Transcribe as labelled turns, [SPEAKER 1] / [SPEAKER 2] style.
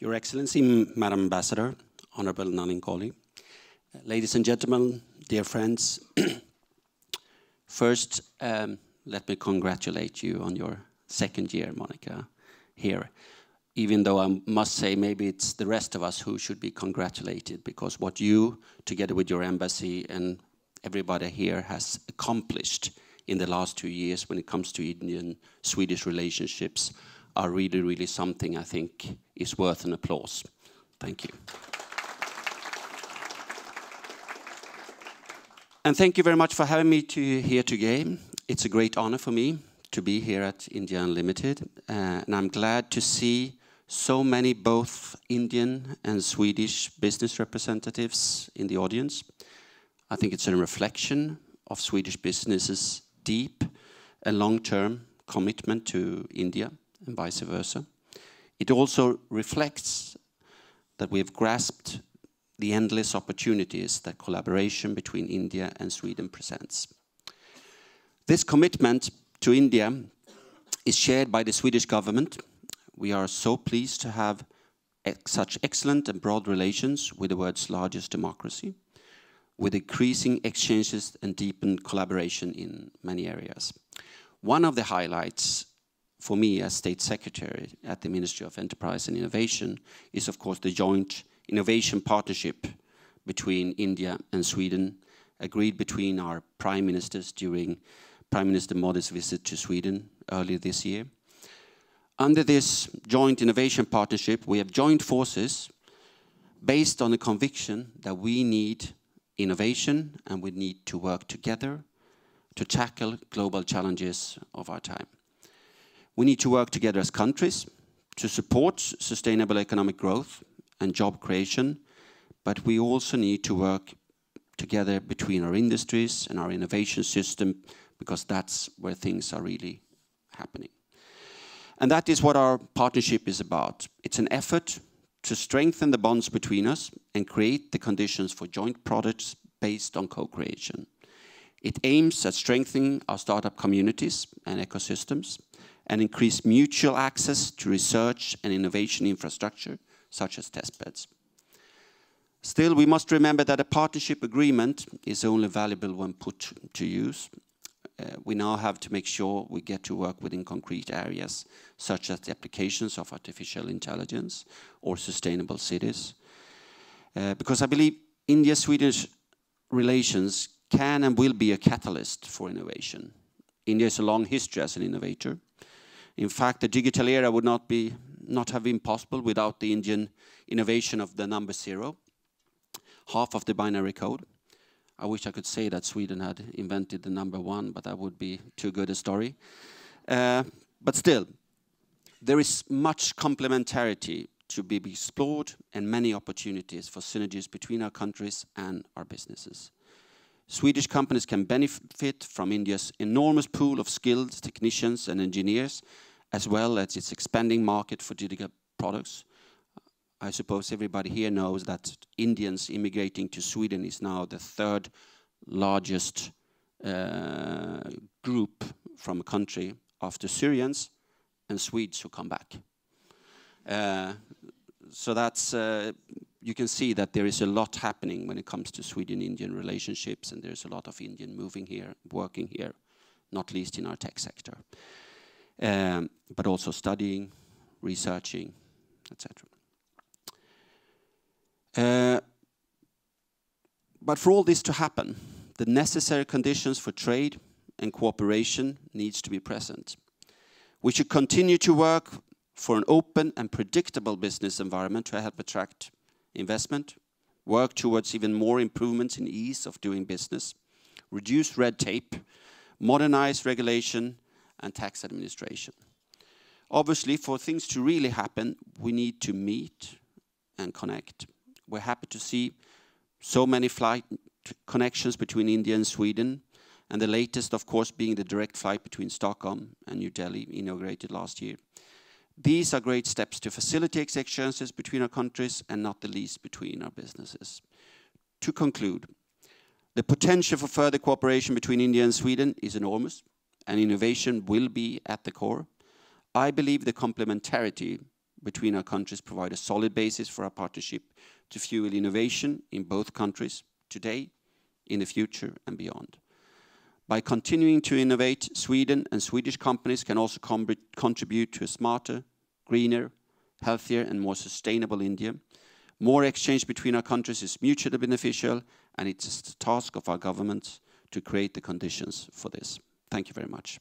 [SPEAKER 1] Your Excellency, Madam Ambassador, Honorable Nalinkoli, ladies and gentlemen, dear friends, first, let me congratulate you on your second year, Monica, here. Even though I must say maybe it's the rest of us who should be congratulated, because what you, together with your embassy and everybody here, has accomplished in the last 2 years when it comes to Indian-Swedish relationships are really, really something I think is worth an applause. Thank you. And thank you very much for having me here today. It's a great honor for me to be here at India Unlimited, and I'm glad to see so many both Indian and Swedish business representatives in the audience. I think it's a reflection of Swedish businesses' deep and long-term commitment to India and vice versa. It also reflects that we've grasped the endless opportunities that collaboration between India and Sweden presents. This commitment to India is shared by the Swedish government. We are so pleased to have such excellent and broad relations with the world's largest democracy, with increasing exchanges and deepened collaboration in many areas. One of the highlights for me as State Secretary at the Ministry of Enterprise and Innovation is, of course, the joint innovation partnership between India and Sweden, agreed between our prime ministers during Prime Minister Modi's visit to Sweden earlier this year. Under this joint innovation partnership, we have joined forces based on the conviction that we need innovation and we need to work together to tackle global challenges of our time. We need to work together as countries to support sustainable economic growth and job creation, but we also need to work together between our industries and our innovation system, because that's where things are really happening. And that is what our partnership is about. It's an effort to strengthen the bonds between us and create the conditions for joint products based on co-creation. It aims at strengthening our startup communities and ecosystems and increase mutual access to research and innovation infrastructure, such as testbeds. Still, we must remember that a partnership agreement is only valuable when put to use. We now have to make sure we get to work within concrete areas, such as the applications of artificial intelligence or sustainable cities. Because I believe India-Swedish relations can and will be a catalyst for innovation. India has a long history as an innovator. In fact, the digital era would not have been possible without the Indian innovation of the number 0, half of the binary code. I wish I could say that Sweden had invented the number 1, but that would be too good a story. But still, there is much complementarity to be explored and many opportunities for synergies between our countries and our businesses. Swedish companies can benefit from India's enormous pool of skilled technicians and engineers, as well as its expanding market for digital products. I suppose everybody here knows that Indians immigrating to Sweden is now the 3rd largest group from a country after Syrians and Swedes who come back. So that's, you can see that there is a lot happening when it comes to Sweden-Indian relationships, and there's a lot of Indian moving here, working here, not least in our tech sector, but also studying, researching, etc. But for all this to happen, the necessary conditions for trade and cooperation needs to be present. We should continue to work for an open and predictable business environment to help attract investment, work towards even more improvements in ease of doing business, reduce red tape, modernize regulation and tax administration. Obviously, for things to really happen, we need to meet and connect. We're happy to see so many flight connections between India and Sweden, and the latest, of course, being the direct flight between Stockholm and New Delhi, inaugurated last year. These are great steps to facilitate exchanges between our countries, and not the least between our businesses. To conclude, the potential for further cooperation between India and Sweden is enormous, and innovation will be at the core. I believe the complementarity between our countries provide a solid basis for our partnership to fuel innovation in both countries today, in the future and beyond. By continuing to innovate, Sweden and Swedish companies can also contribute to a smarter, greener, healthier and more sustainable India. More exchange between our countries is mutually beneficial, and it's the task of our governments to create the conditions for this. Thank you very much.